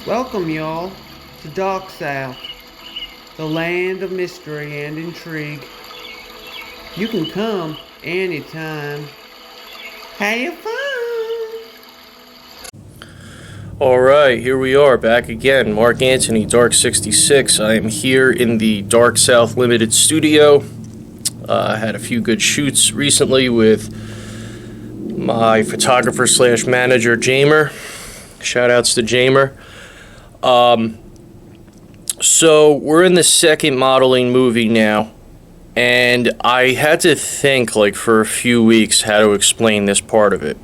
Welcome, y'all, to Dark South, the land of mystery and intrigue. You can come anytime. Have fun! Alright, here we are, back again. Mark Anthony, Dark 66. I am here in the Dark South Limited studio. I had a few good shoots recently with my photographer slash manager, Jamer. Shoutouts to Jamer. So we're in the second modeling movie now, and I had to think for a few weeks how to explain this part of it.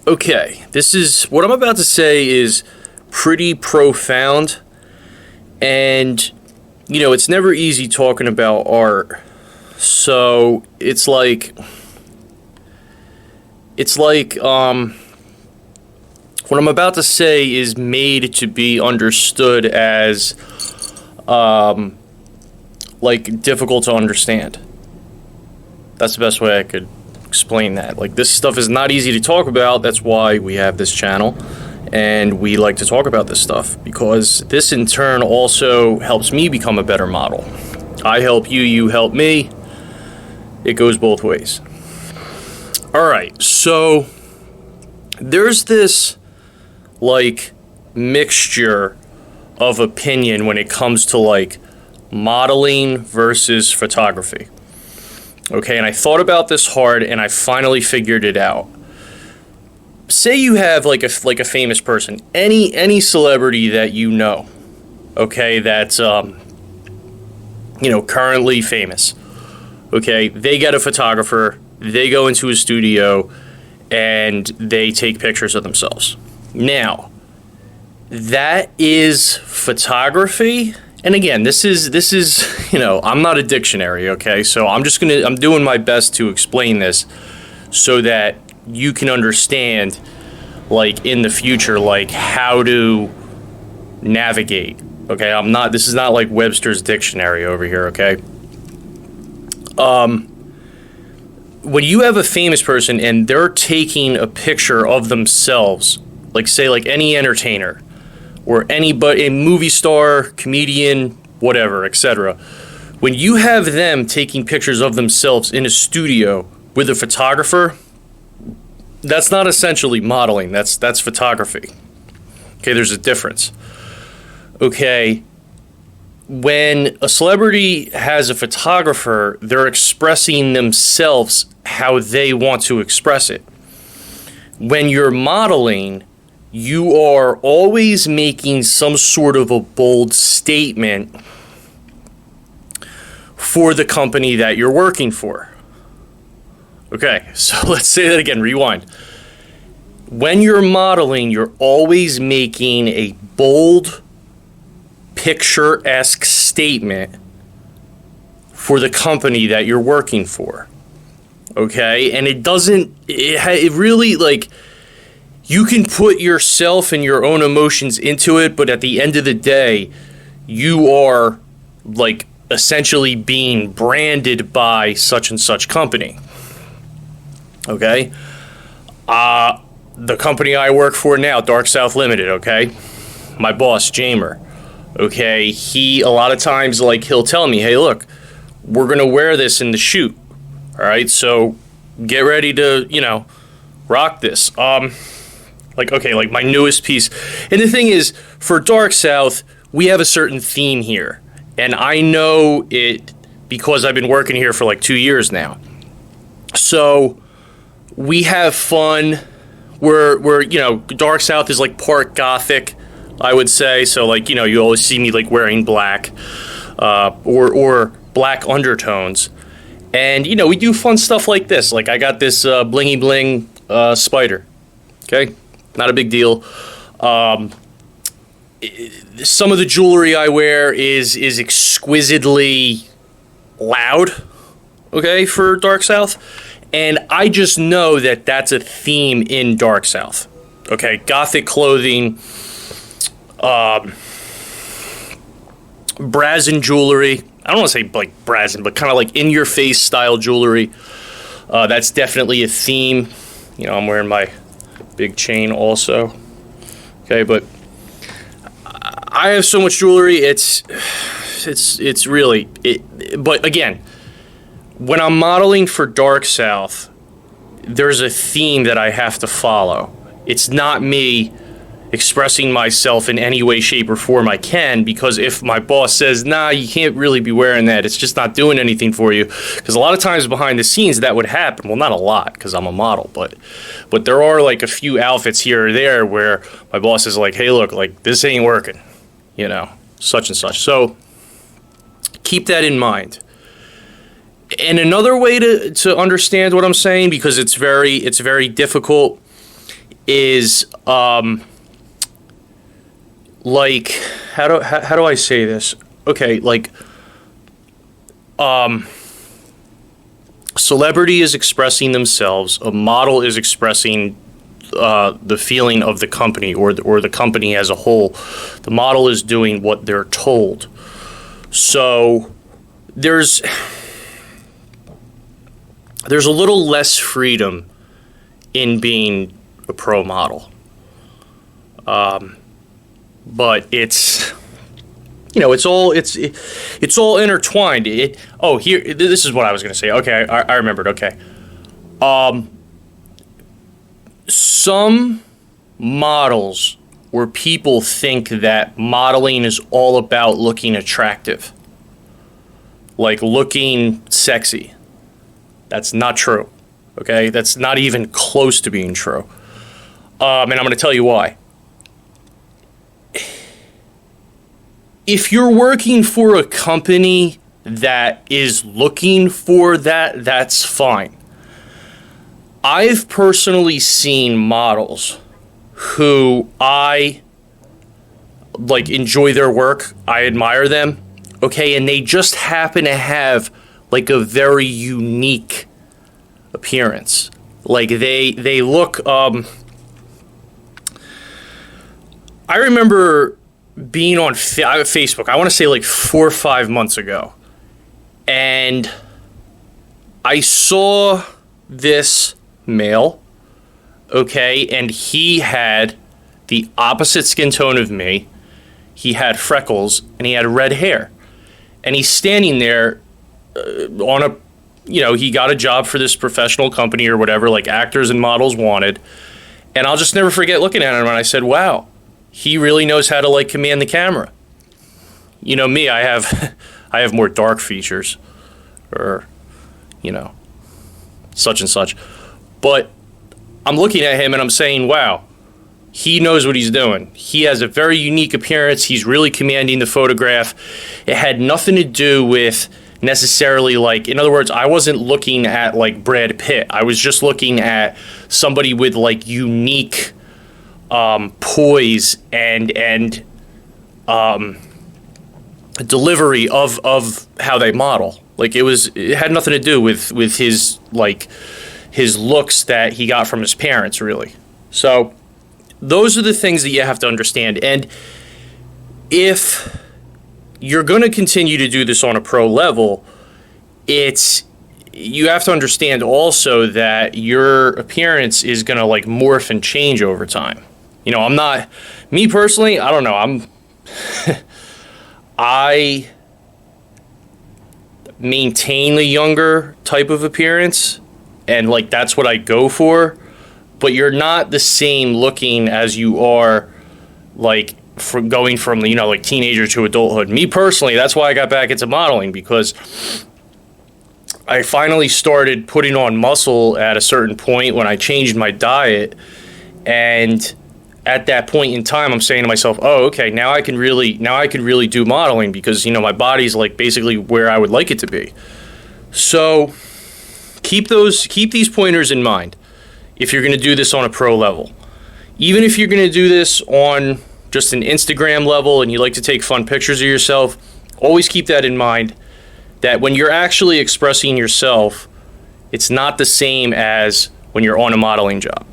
Okay, this is what I'm about to say is pretty profound, and it's never easy talking about art. So it's like what I'm about to say is made to be understood as difficult to understand. That's the best way I could explain that. This stuff is not easy to talk about. That's why we have this channel, and we like to talk about this stuff, because this in turn also helps me become a better model. I help you, you help me. It goes both ways. Alright, so there's this mixture of opinion when it comes to modeling versus photography. Okay, and I thought about this hard, and I finally figured it out. Say you have a famous person, any celebrity that you know, okay, that's currently famous. Okay, they get a photographer, they go into a studio, and they take pictures of themselves. Now, that is photography. And again, this is I'm not a dictionary, okay? So I'm doing my best to explain this so that you can understand in the future how to navigate. Okay? This is not like Webster's dictionary over here, okay? When you have a famous person and they're taking a picture of themselves, say any entertainer or anybody, a movie star, comedian, whatever, etc. When you have them taking pictures of themselves in a studio with a photographer, that's not essentially modeling, that's photography. Okay, there's a difference. Okay, when a celebrity has a photographer, they're expressing themselves how they want to express it. When you're modeling, you are always making some sort of a bold statement for the company that you're working for. Okay, so let's say that again, rewind. When you're modeling, you're always making a bold, picture-esque statement for the company that you're working for. Okay, and it really you can put yourself and your own emotions into it, but at the end of the day, you are essentially being branded by such and such company. Okay? The company I work for now, Dark South Limited, okay? My boss, Jamer, okay? He, a lot of times, he'll tell me, hey, look, we're going to wear this in the shoot. All right? So get ready to, rock this. My newest piece. And the thing is, for Dark South, we have a certain theme here. And I know it because I've been working here for 2 years now. So we have fun. We're Dark South is part gothic, I would say. So you always see me wearing black or black undertones. And we do fun stuff like this. I got this blingy bling spider. Okay? Not a big deal. Some of the jewelry I wear is exquisitely loud, okay, for Dark South. And I just know that that's a theme in Dark South. Okay, gothic clothing, brazen jewelry. I don't want to say brazen, but kind of in-your-face style jewelry. That's definitely a theme. I'm wearing my big chain also. Okay, but I have so much jewelry. It's really it. But again, when I'm modeling for Dark South, there's a theme that I have to follow. It's not me expressing myself in any way, shape, or form I can, because if my boss says, nah, you can't really be wearing that, it's just not doing anything for you. Because a lot of times behind the scenes that would happen. Well, not a lot, because I'm a model, but there are like a few outfits here or there where my boss is like, hey, look, like this ain't working, you know, such and such. So keep that in mind. And another way to understand what I'm saying, because it's very difficult, is like how do I say this? Okay, like celebrity is expressing themselves, a model is expressing the feeling of the company or the company as a whole. The model is doing what they're told. So there's a little less freedom in being a pro model. But it's, you know, it's all intertwined. This is what I was going to say. Okay, I remembered. Okay. Some models where people think that modeling is all about looking attractive, like looking sexy. That's not true. Okay, that's not even close to being true. And I'm going to tell you why. If you're working for a company that is looking for that, that's fine. I've personally seen models who I like enjoy their work, I admire them, okay, and they just happen to have like a very unique appearance. Like they look I remember being on Facebook, I want to say like 4 or 5 months ago, and I saw this male, okay, and he had the opposite skin tone of me. He had freckles and he had red hair, and he's standing there on a, you know, he got a job for this professional company or whatever, like actors and models wanted, and I'll just never forget looking at him, and I said, wow, he really knows how to like command the camera. You know me, I have more dark features, or, you know, such and such. But I'm looking at him and I'm saying, wow, he knows what he's doing. He has a very unique appearance. He's really commanding the photograph. It had nothing to do with necessarily, like, in other words, I wasn't looking at like Brad Pitt. I was just looking at somebody with like unique poise and delivery of how they model. Like it had nothing to do with his like his looks that he got from his parents, really. So those are the things that you have to understand. And if you're going to continue to do this on a pro level, you have to understand also that your appearance is going to like morph and change over time. You know, me personally, I don't know, I maintain the younger type of appearance, and like that's what I go for, but you're not the same looking as you are like from going from, you know, like teenager to adulthood. Me personally, that's why I got back into modeling, because I finally started putting on muscle at a certain point when I changed my diet, and at that point in time, I'm saying to myself, oh, okay, now I can really do modeling, because, you know, my body's like basically where I would like it to be. So keep these pointers in mind if you're going to do this on a pro level. Even if you're going to do this on just an Instagram level and you like to take fun pictures of yourself, always keep that in mind, that when you're actually expressing yourself, it's not the same as when you're on a modeling job.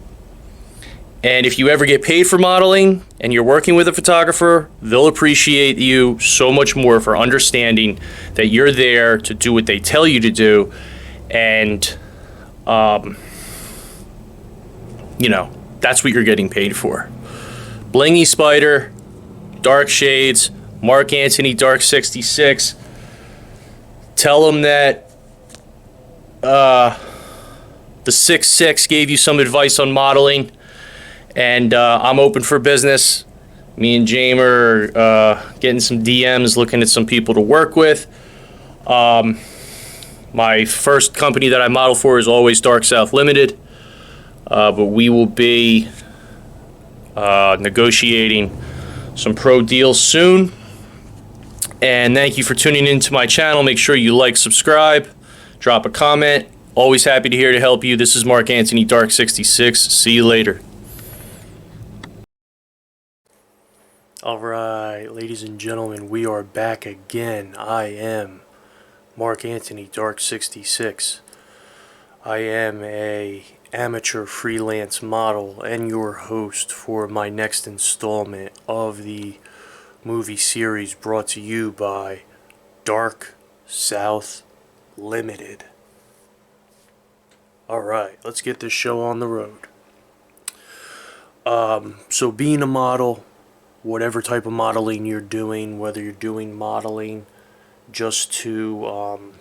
And if you ever get paid for modeling and you're working with a photographer, they'll appreciate you so much more for understanding that you're there to do what they tell you to do, and, you know, That's what you're getting paid for. Blingy Spider, Dark Shades, Mark Anthony Dark 66. Tell him that the 6'6" gave you some advice on modeling, and I'm open for business. Me and Jamer are getting some DMs, looking at some people to work with. My first company that I model for is always Dark South Limited, but we will be negotiating some pro deals soon. And thank you for tuning into my channel. Make sure you like, subscribe, drop a comment. Always happy to help you. This is Mark Anthony Dark 66. See you later. All right, ladies and gentlemen, we are back again. I am Mark Anthony Dark 66. I am a amateur freelance model and your host for my next installment of the movie series brought to you by Dark South Limited. Alright, let's get this show on the road. So being a model, whatever type of modeling you're doing, whether you're doing modeling just to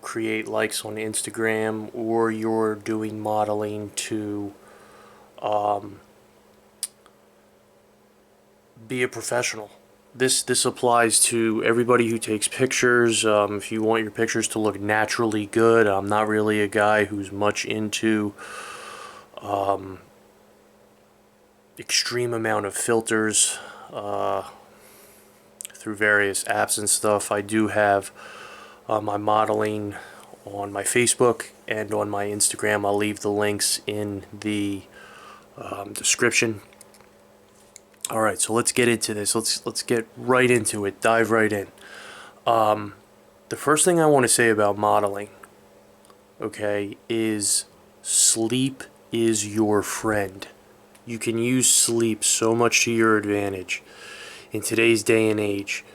create likes on Instagram, or you're doing modeling to be a professional. This applies to everybody who takes pictures. If you want your pictures to look naturally good, I'm not really a guy who's much into extreme amount of filters through various apps and stuff. I do have my modeling on my Facebook and on my Instagram. I'll leave the links in the description. Alright, so let's get into this. Let's get right into it. Dive right in. The first thing I want to say about modeling, okay, is sleep is your friend. You can use sleep so much to your advantage in today's day and age.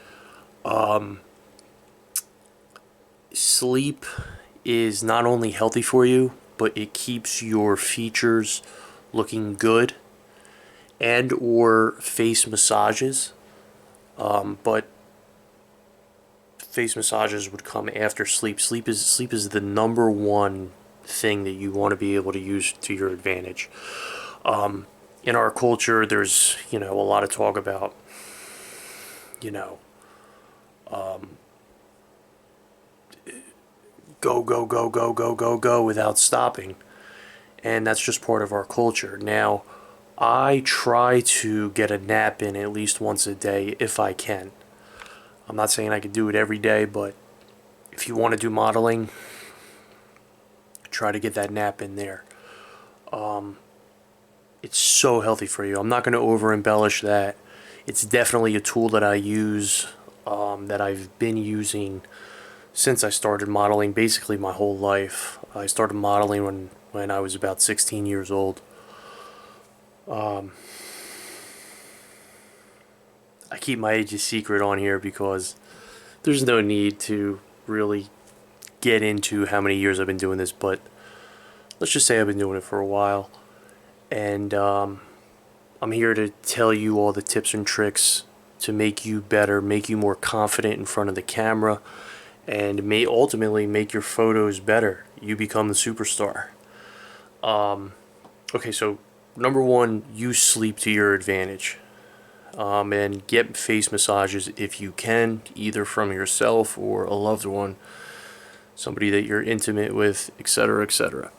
Sleep is not only healthy for you, but it keeps your features looking good. And or face massages, but face massages would come after sleep. Sleep is the number one thing that you want to be able to use to your advantage. In our culture, there's a lot of talk about go without stopping, and that's just part of our culture. Now, I try to get a nap in at least once a day if I can. I'm not saying I can do it every day, but if you want to do modeling, try to get that nap in there. It's so healthy for you. I'm not going to over embellish that. It's definitely a tool that I use, that I've been using since I started modeling, basically my whole life. I started modeling when I was about 16 years old. I keep my age a secret on here because there's no need to really get into how many years I've been doing this, but let's just say I've been doing it for a while, and I'm here to tell you all the tips and tricks to make you better, make you more confident in front of the camera, and may ultimately make your photos better. You become the superstar. Okay, so number one, use sleep to your advantage, and get face massages if you can, either from yourself or a loved one, somebody that you're intimate with, etc., etc.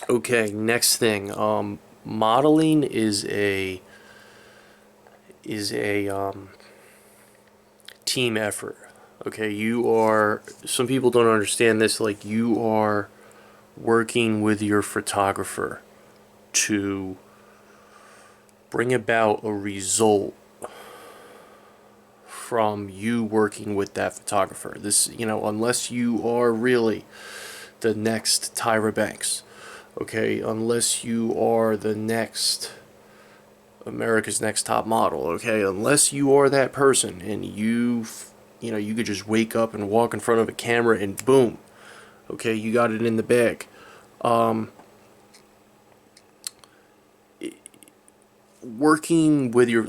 Okay, next thing, modeling is a team effort. Okay, some people don't understand this, like you are working with your photographer to bring about a result from you working with that photographer. This, unless you are really the next Tyra Banks, okay, unless you are the next America's Next Top Model, okay, unless you are that person and you could just wake up and walk in front of a camera and boom, okay, you got it in the bag. working with your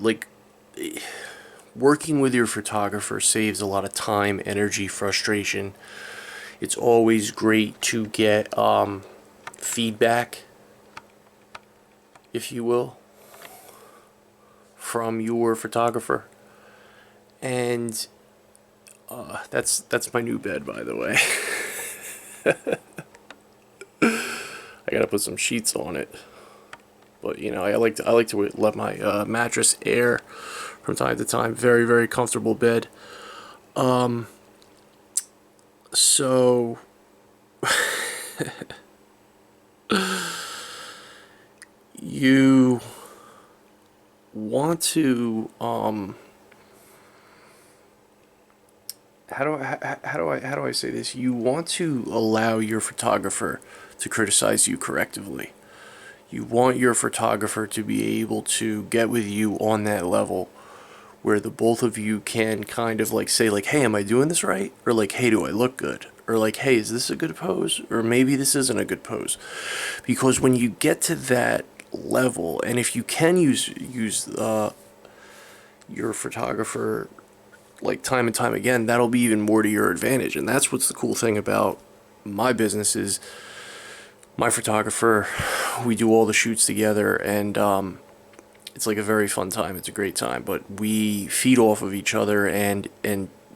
photographer saves a lot of time, energy, frustration. It's always great to get feedback, if you will, from your photographer. And that's my new bed, by the way. I gotta put some sheets on it, but you know, I like to let my mattress air from time to time. Very, very comfortable bed. So you want to how do I say this? You want to allow your photographer to criticize you correctively. You want your photographer to be able to get with you on that level where the both of you can kind of like say like, hey, am I doing this right? Or like, hey, do I look good? Or like, hey, is this a good pose? Or maybe this isn't a good pose. Because when you get to that level, and if you can use your photographer like time and time again, that'll be even more to your advantage. And that's what's the cool thing about my business is my photographer, we do all the shoots together, and it's like a very fun time. It's a great time, but we feed off of each other, and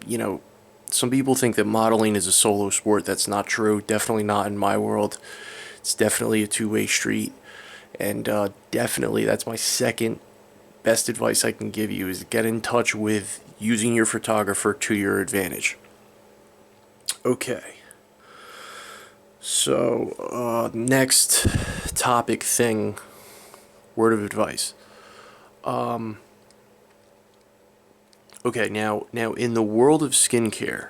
you know, some people think that modeling is a solo sport. That's not true. Definitely not in my world. It's definitely a two-way street, and definitely that's my second best advice I can give you is get in touch with using your photographer to your advantage. Okay. So, next topic thing, word of advice. Okay, now in the world of skincare,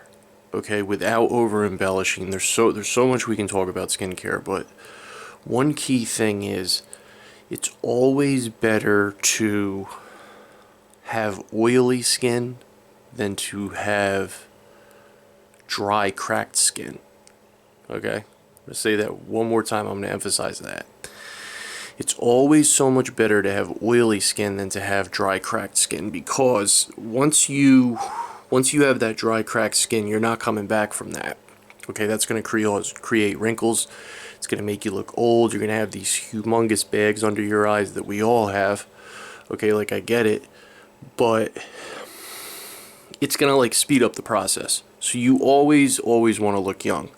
okay, without over embellishing, there's so much we can talk about skincare, but one key thing is it's always better to have oily skin than to have dry, cracked skin. Okay? I'm going to say that one more time. I'm going to emphasize that. It's always so much better to have oily skin than to have dry, cracked skin, because once you have that dry, cracked skin, you're not coming back from that. Okay, that's going to create wrinkles. It's going to make you look old. You're going to have these humongous bags under your eyes that we all have. Okay, like I get it, but it's going to like speed up the process. So you always want to look young.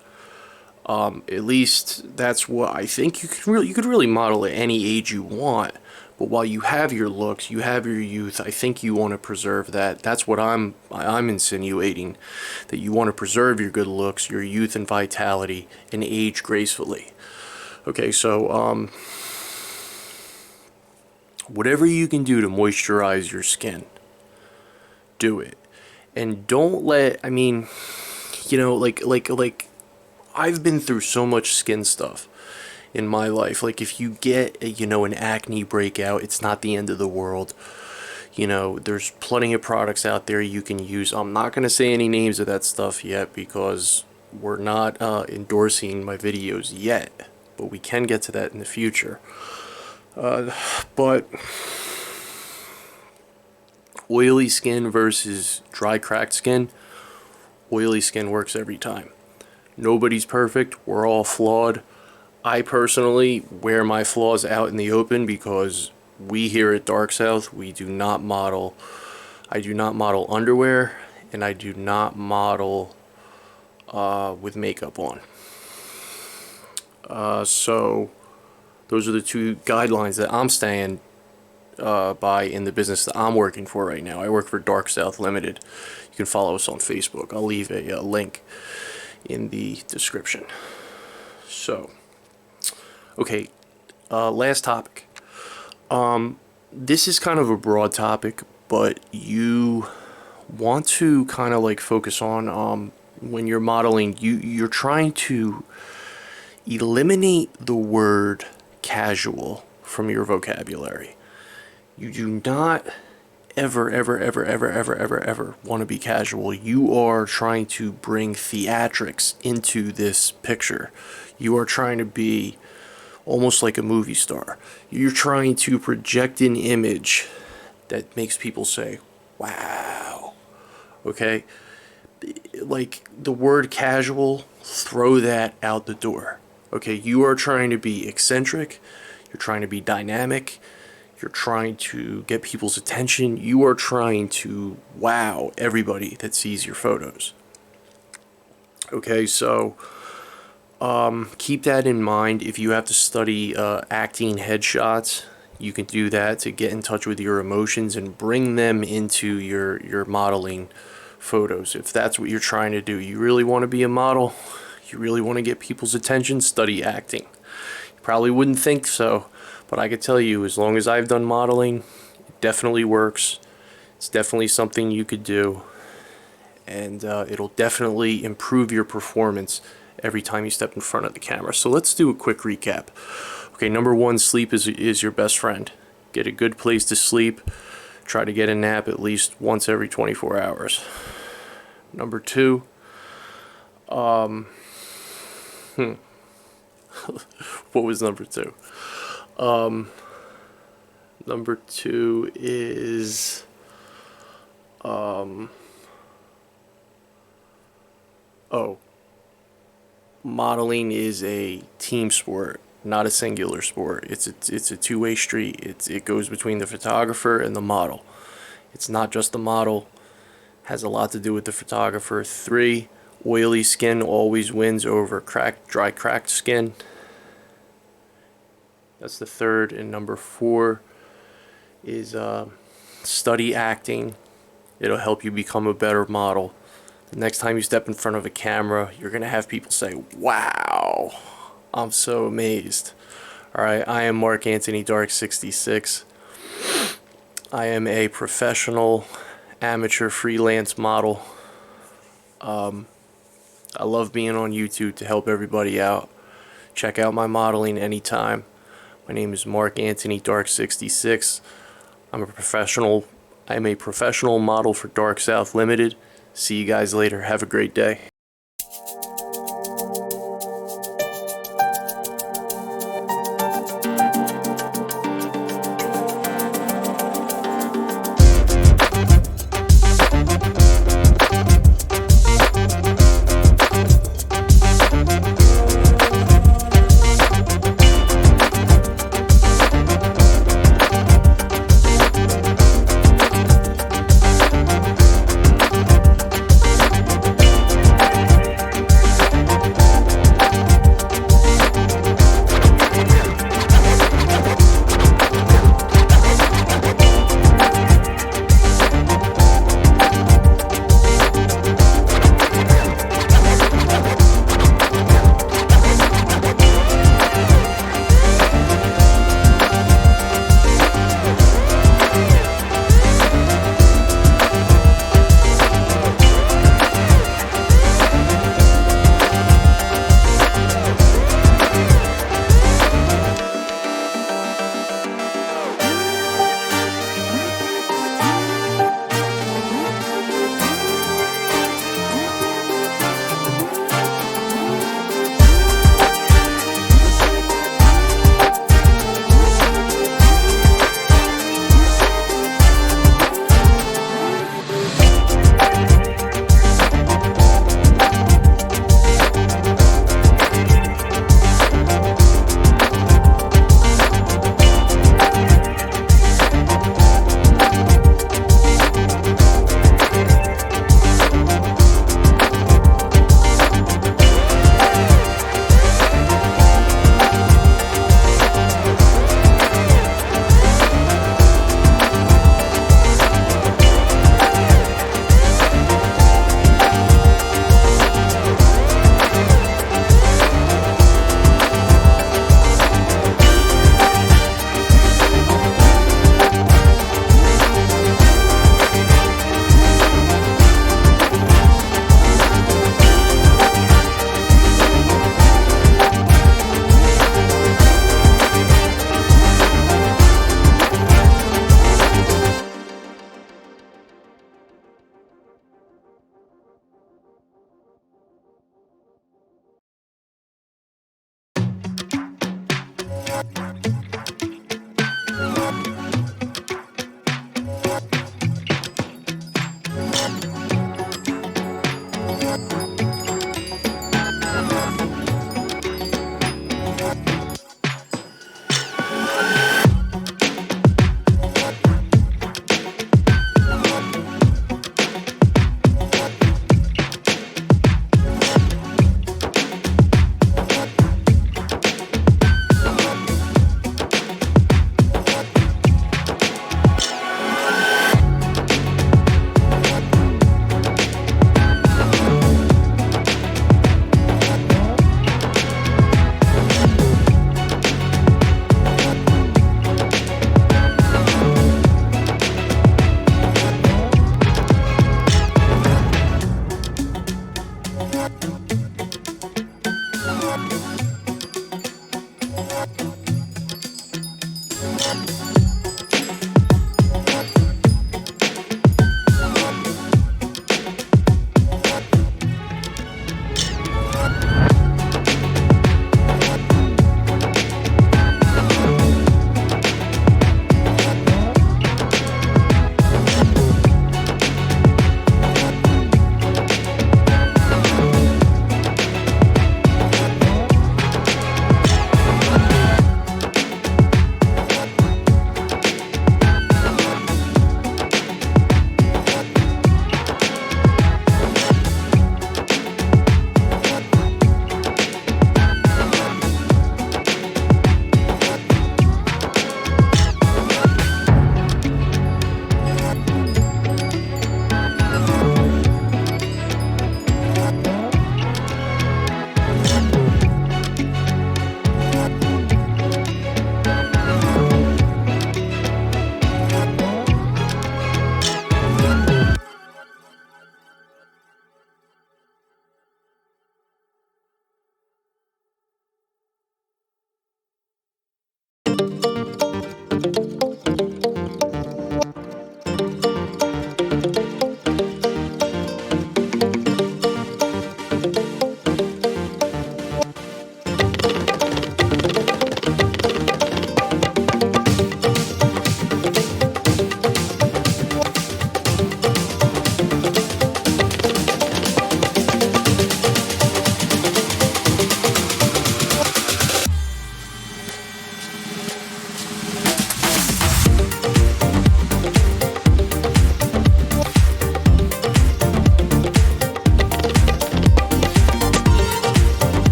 At least that's what I think. You could really model at any age you want, but while you have your looks, you have your youth, I think you want to preserve that. That's what I'm insinuating, that you want to preserve your good looks, your youth and vitality, and age gracefully. Okay, so whatever you can do to moisturize your skin, do it. And don't let, I mean, you know, like I've been through so much skin stuff in my life. Like if you get, you know, an acne breakout, it's not the end of the world. You know, there's plenty of products out there you can use. I'm not going to say any names of that stuff yet because we're not endorsing my videos yet, but we can get to that in the future. But oily skin versus dry, cracked skin, oily skin works every time. Nobody's perfect. We're all flawed. I personally wear my flaws out in the open because we here at Dark South, we do not model. I do not model underwear, and I do not model with makeup on. So those are the two guidelines that I'm staying by in the business that I'm working for right now. I work for Dark South Limited. You can follow us on Facebook. I'll leave a link in the description. So, okay, last topic. This is kind of a broad topic, but you want to kind of like focus on when you're modeling, you're trying to eliminate the word casual from your vocabulary. You do not ever want to be casual. You are trying to bring theatrics into this picture. You are trying to be almost like a movie star. You're trying to project an image that makes people say, wow. Okay? Like the word casual, throw that out the door. Okay? You are trying to be eccentric, you're trying to be dynamic, you're trying to get people's attention, you are trying to wow everybody that sees your photos. Okay, so keep that in mind. If you have to study acting headshots, you can do that to get in touch with your emotions and bring them into your modeling photos. If that's what you're trying to do, you really want to be a model, you really want to get people's attention, study acting. You probably wouldn't think so, but I could tell you, as long as I've done modeling, it definitely works. It's definitely something you could do, and it'll definitely improve your performance every time you step in front of the camera. So let's do a quick recap. Okay, number one, sleep is your best friend. Get a good place to sleep. Try to get a nap at least once every 24 hours. Number two, what was number two? Number two is modeling is a team sport, not a singular sport. It's a two-way street. It goes between the photographer and the model. It's not just the model. It has a lot to do with the photographer. 3, oily skin always wins over dry cracked skin. That's the third. And number 4 is study acting. It'll help you become a better model. The next time you step in front of a camera, you're going to have people say, wow, I'm so amazed. Alright, I am Mark Anthony Dark 66. I am a professional, amateur, freelance model. I love being on YouTube to help everybody out. Check out my modeling anytime. My name is Mark Anthony Dark 66. I'm a professional model for Dark South Limited. See you guys later. Have a great day.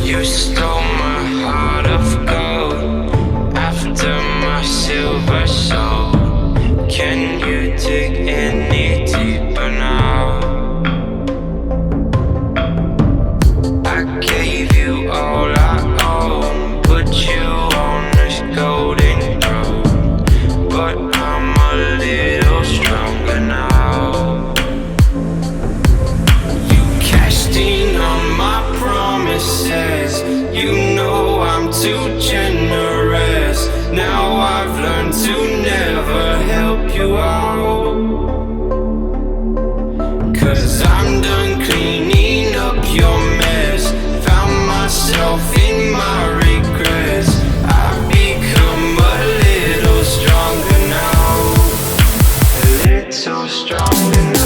You stole my heart of gold after my silver soul. Can you dig any deeper now? I gave you all I own, put you on this golden throne, but I'm a little stronger now. You cashed in on my promises. You know I'm too generous. Now I've learned to never help you out, 'cause I'm done cleaning up your mess. Found myself in my regrets. I've become a little stronger now. A little stronger now.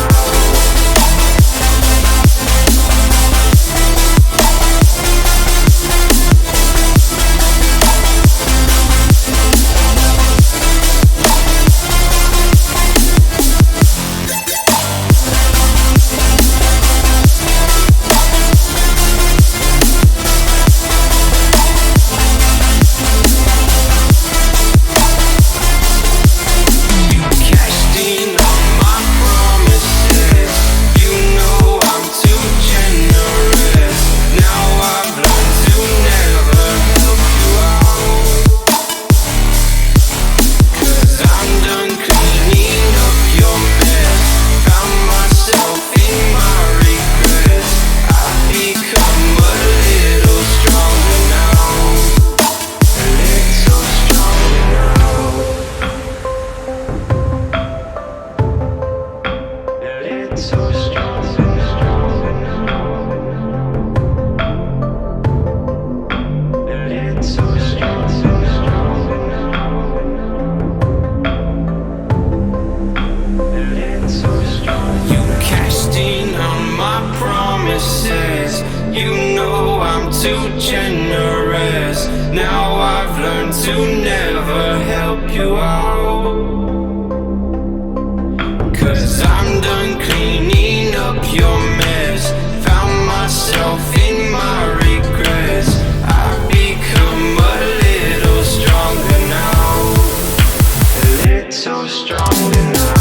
You know I'm too generous. Now I've learned to never help you out, 'cause I'm done cleaning up your mess. Found myself in my regrets. I've become a little stronger now. A little stronger now.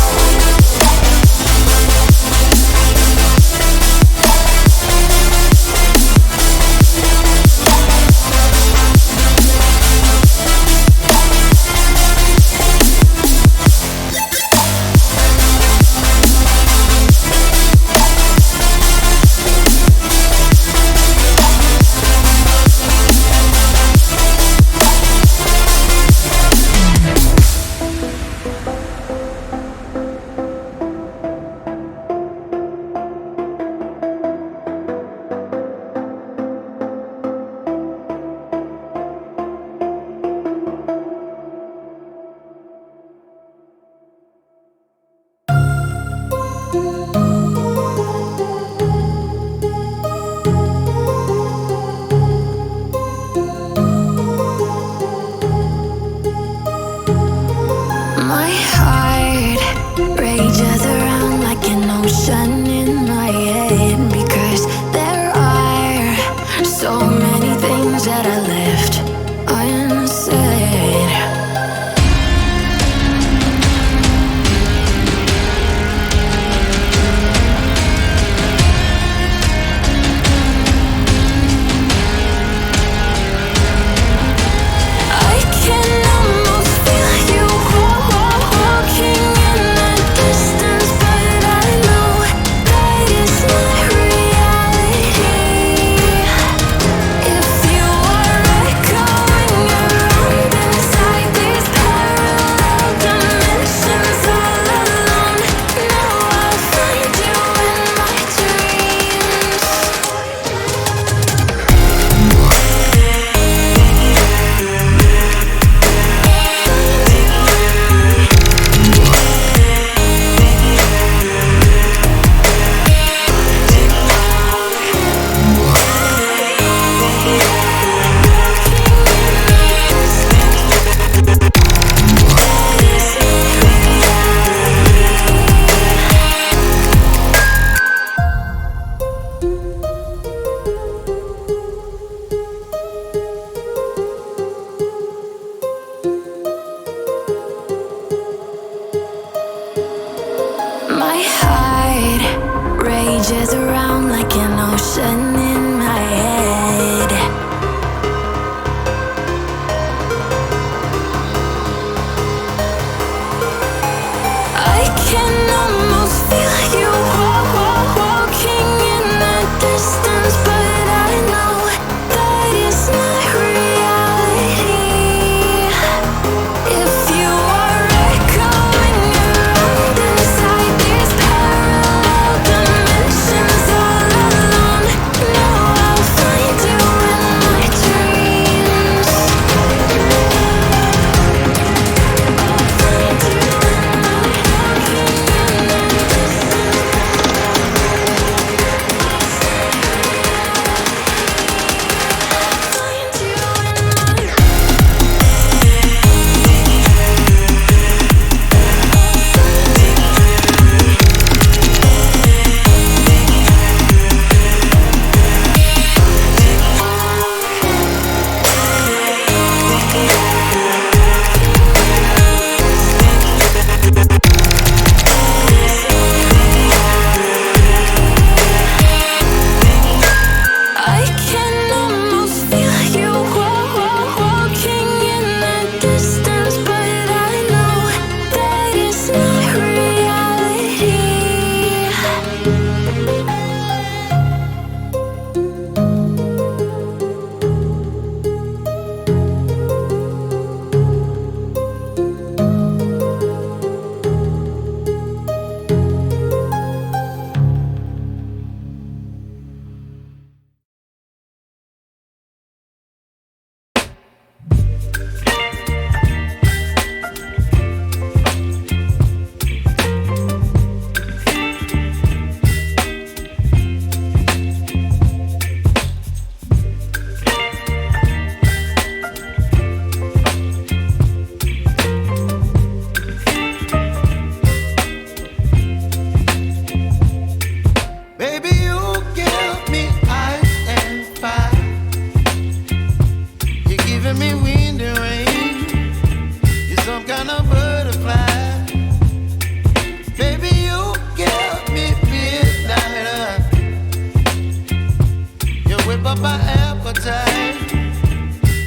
whip up my appetite.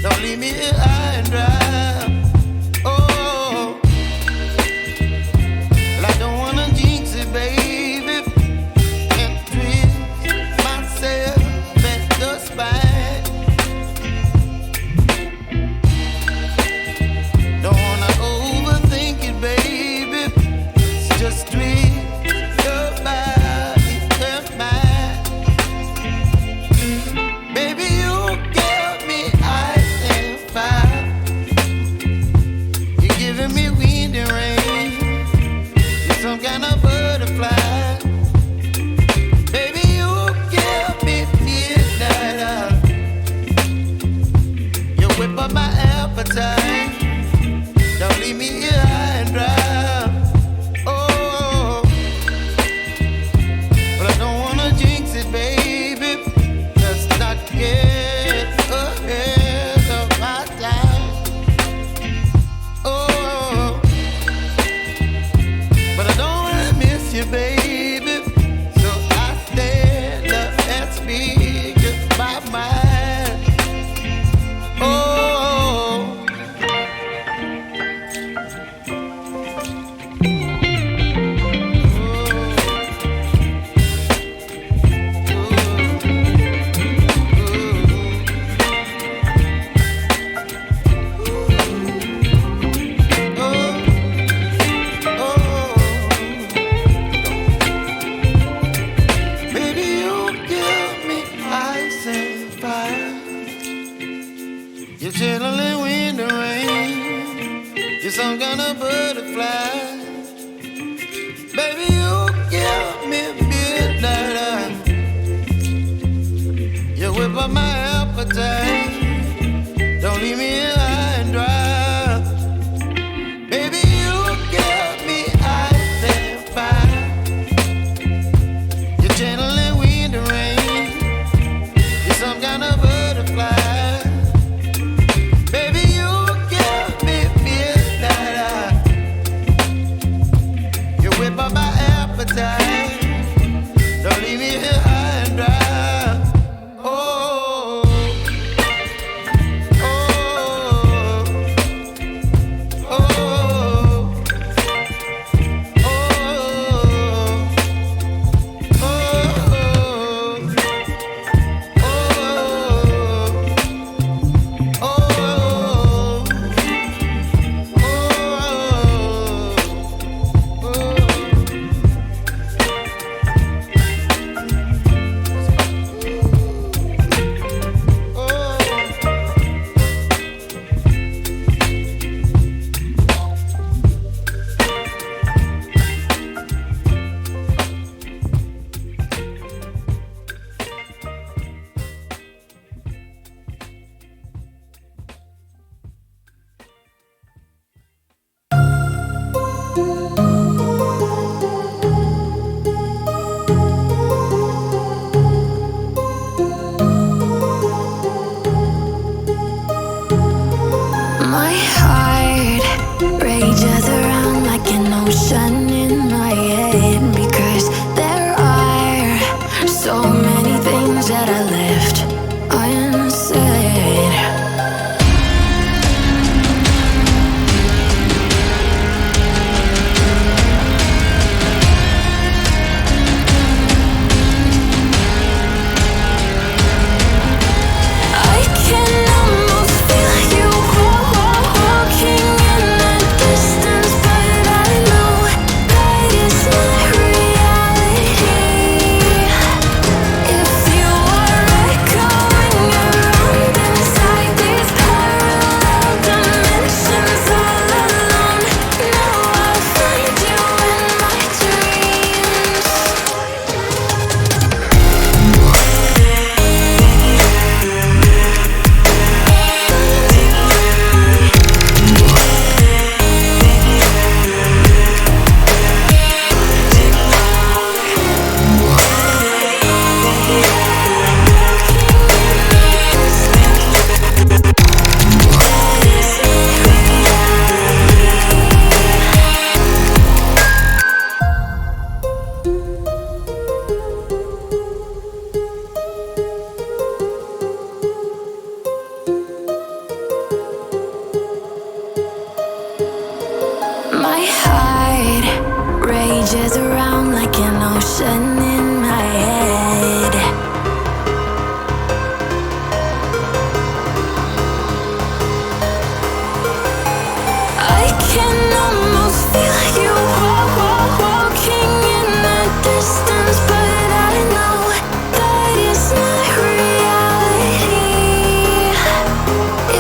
Don't leave me here high and dry. Oh, well, I don't wanna jinx it, baby, and twist myself at the spine. Don't wanna overthink it, baby. It's just twist your body and mine. Baby, you give me ice and fire. You're giving me wind and rain. You're some kind of butterfly. Baby, you give me midnight. You whip up my appetite. Don't leave me here high and dry. Oh, but I don't wanna jinx it, baby. Let's not get ahead of my time. Oh, but I don't wanna miss you, baby. So I stand up and speak my mind. Oh. Baby, you give me ice and fire. You're channeling wind and rain. You're some kind of butterfly. Baby, you give me midnight. You whip up my appetite. Don't leave me here high and dry. Baby, you give me ice and fire. You're channeling wind and rain. You're some kind of butterfly. Baby, you give me midnight. You whip up my appetite. Don't leave me here high and dry. Oh, oh, oh, oh, My heart rages around like an ocean in my head because there are so many things that I left unsaid. I can almost feel you walking in the distance, but I know that it's not reality. If you are echoing rages around like an ocean in my head. I can almost feel you walking in the distance, but I know that it's not reality.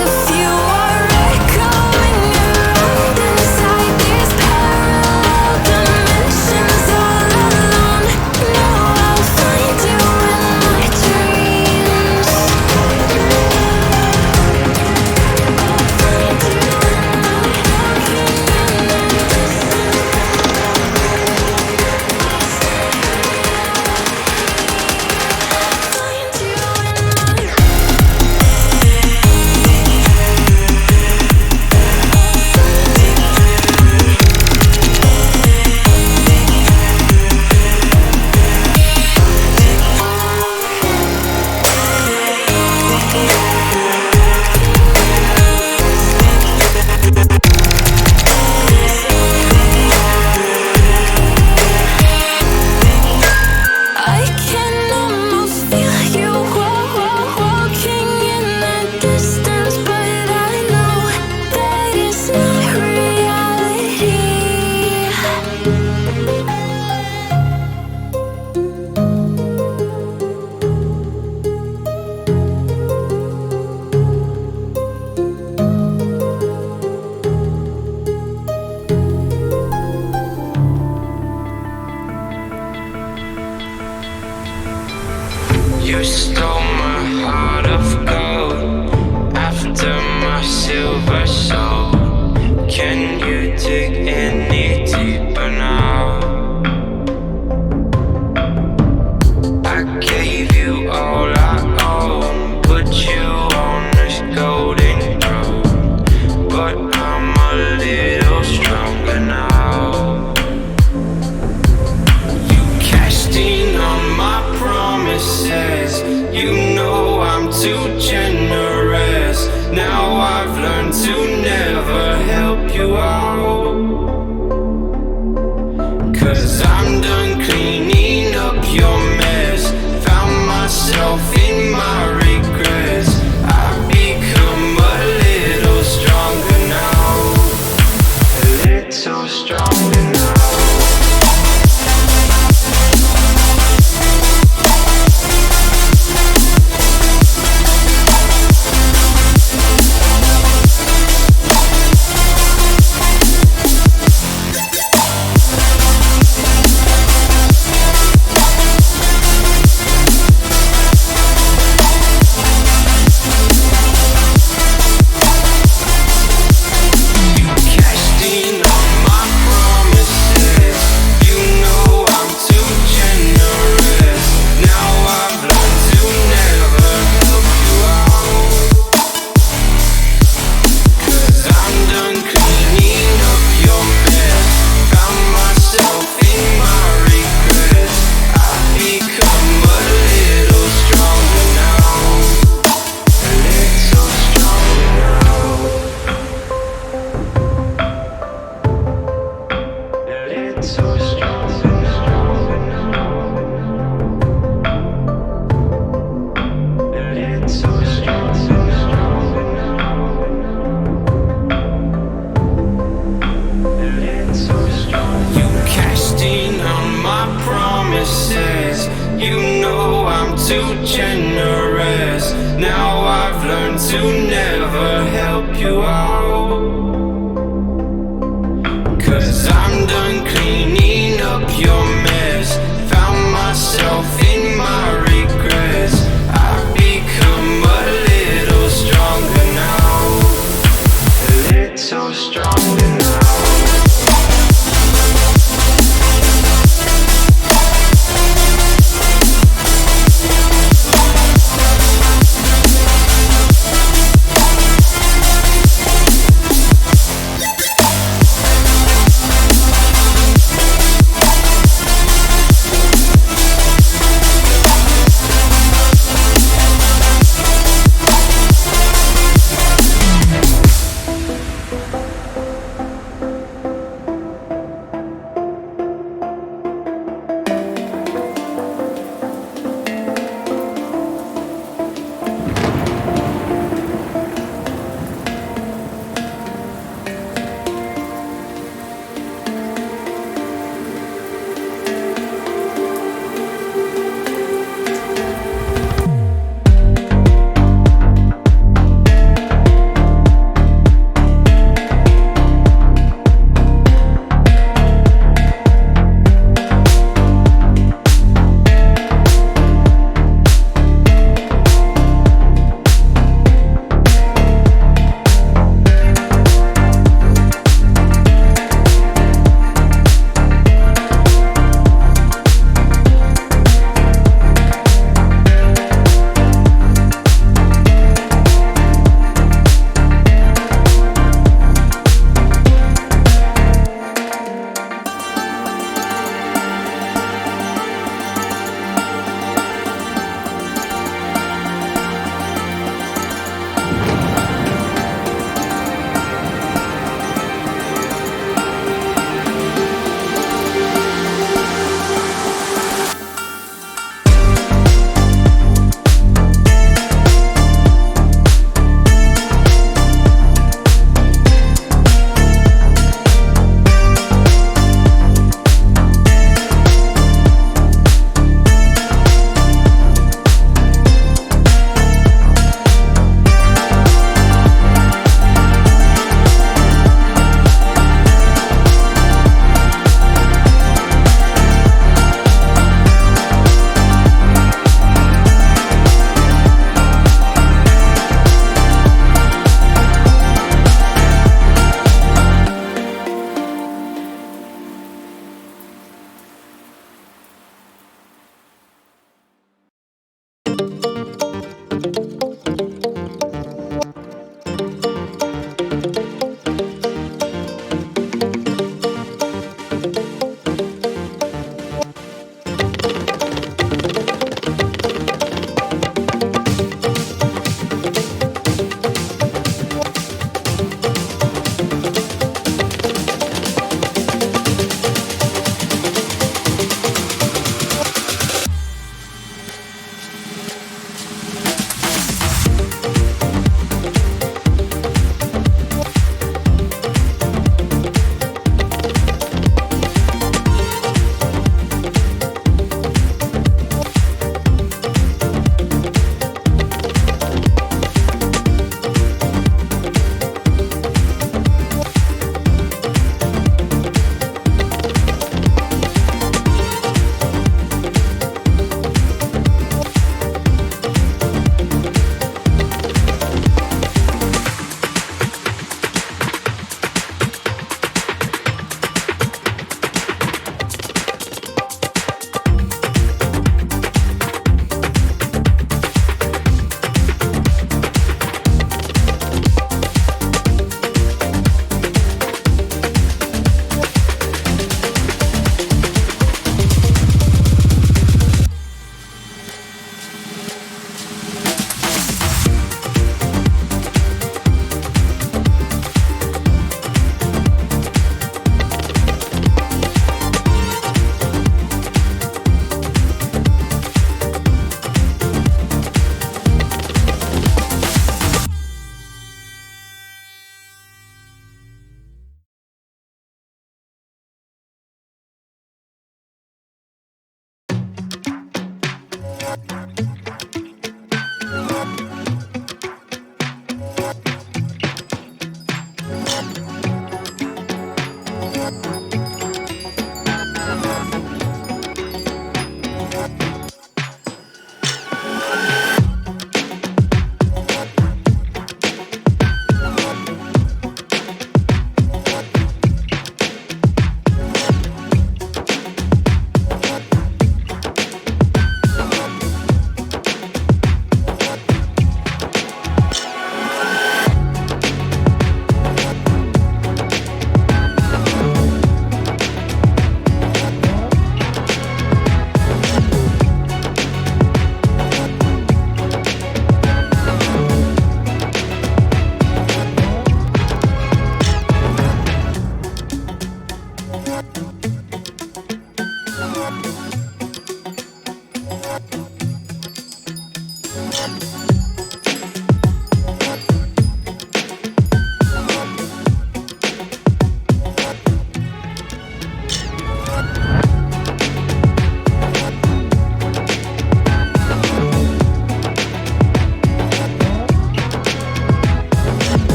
If you are echoing around inside these parallel dimensions all alone, know I'll find you in my dreams. I can almost feel you walking in the distance, but I know that it's not reality. You stole my heart of gold after my silver soul. Can you dig any deeper now? I gave you all I own, put you on this golden throne, but I'm a little stronger now. You cashed in on my promises. You know I'm too generous. Now I've learned to never help you out. 'Cause I'm done cleaning up your mess. Found myself in my regrets. I've become a little stronger now. A little stronger now. Too generous. Now I've learned to never help you out. 'Cause I'm done cleaning up your mess. Found myself in my regrets. I've become a little stronger now. A little stronger now.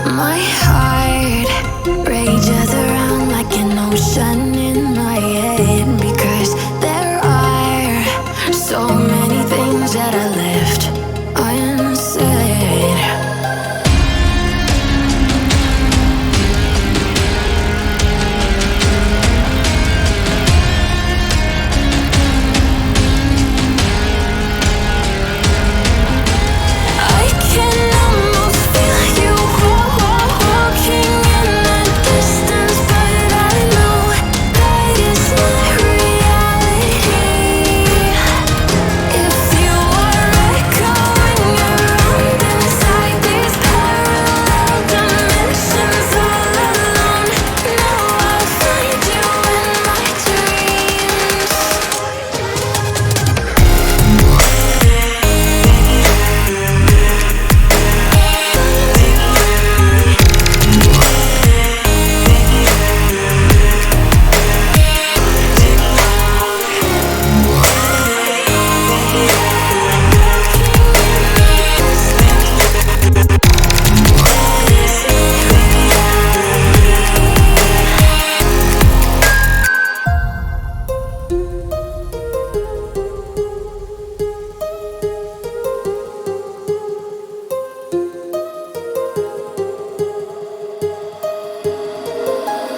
My heart rages around like an ocean in my head because there are so many things that I left unsaid. I can almost feel you walking in the distance, but I know that it's not reality. If you are echoing around inside these parallel dimensions all alone, now I'll find you in my dreams.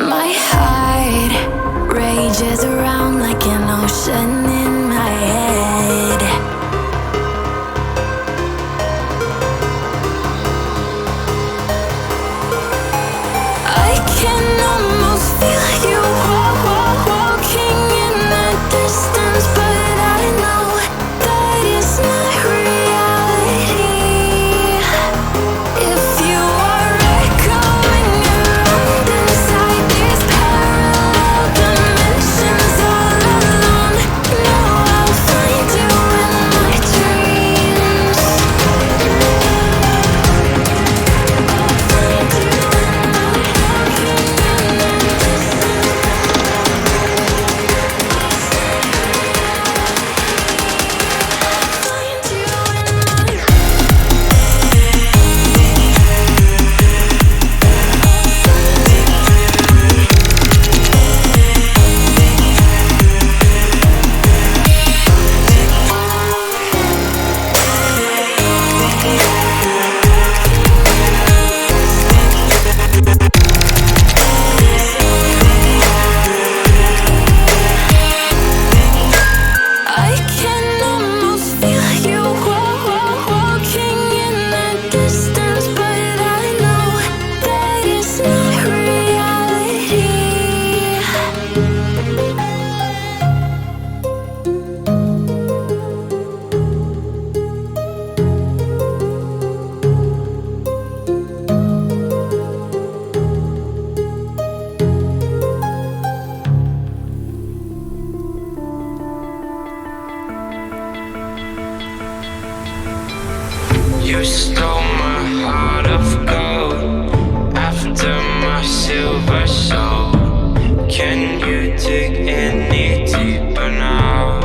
My heart rages around like an ocean in my head. I can almost feel you walking in the distance, but I know that it's not reality. If you are echoing around inside these parallel dimensions all alone, now over, so can you dig any deeper now?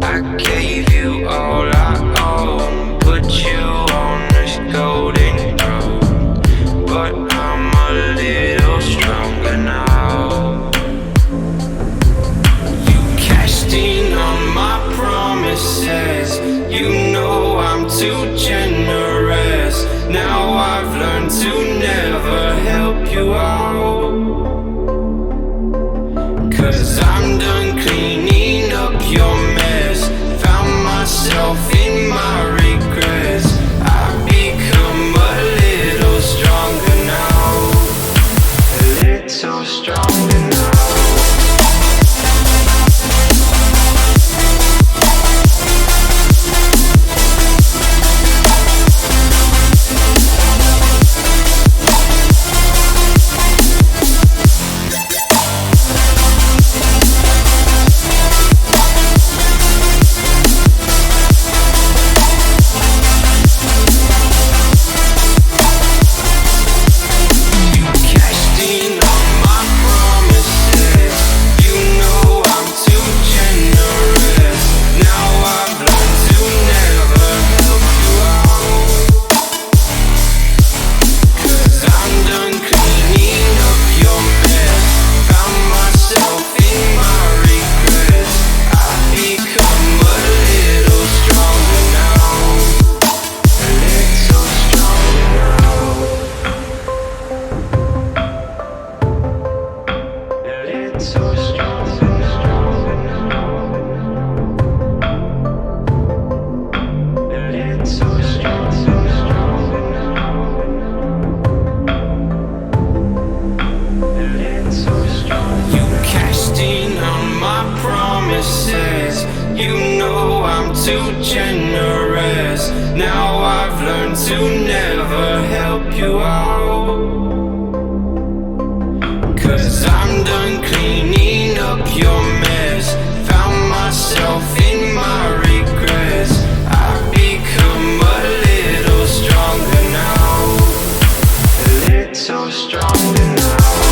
I gave you all I own, put you on this golden throne, but I'm a little stronger now. You cashed in on my promises, you know I'm too generous. Now I've learned to never help you out, 'cause I'm done cleaning up your mess. Found myself in my regrets. I've become a little stronger now, a little stronger now. You know I'm too generous. Now I've learned to never help you out, 'cause I'm done cleaning up your mess. Found myself in my regrets. I've become a little stronger now, a little stronger now.